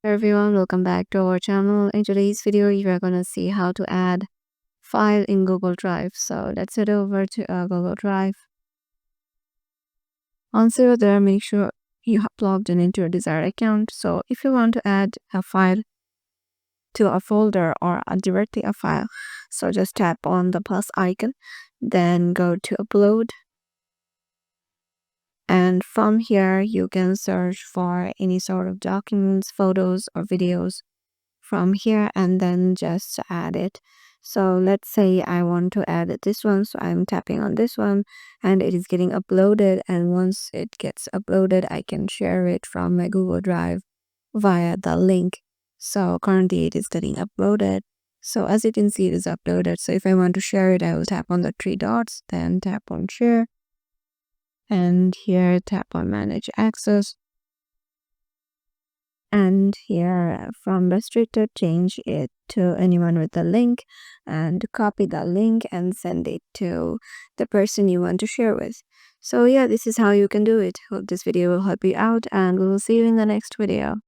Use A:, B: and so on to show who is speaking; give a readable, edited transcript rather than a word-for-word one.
A: Hello everyone, welcome back to our channel. In today's video, you are gonna see how to add file in Google Drive. So let's head over to Google Drive. Once you're there, make sure you have logged in into your desired account. So if you want to add a file to a folder or directly a file, so just tap on the plus icon, then go to upload. And from here, you can search for any sort of documents, photos, or videos from here and then just add it. So let's say I want to add this one, so I'm tapping on this one and it is getting uploaded, and once it gets uploaded I can share it from my Google Drive via the link. So currently it is getting uploaded, so as you can see it is uploaded. So if I want to share it, I will tap on the three dots, then tap on share, and here tap on manage access. And here from restricted, change it to anyone with the link and copy the link and send it to the person you want to share with. So yeah, this is how you can do it. Hope this video will help you out, and we will see you in the next video.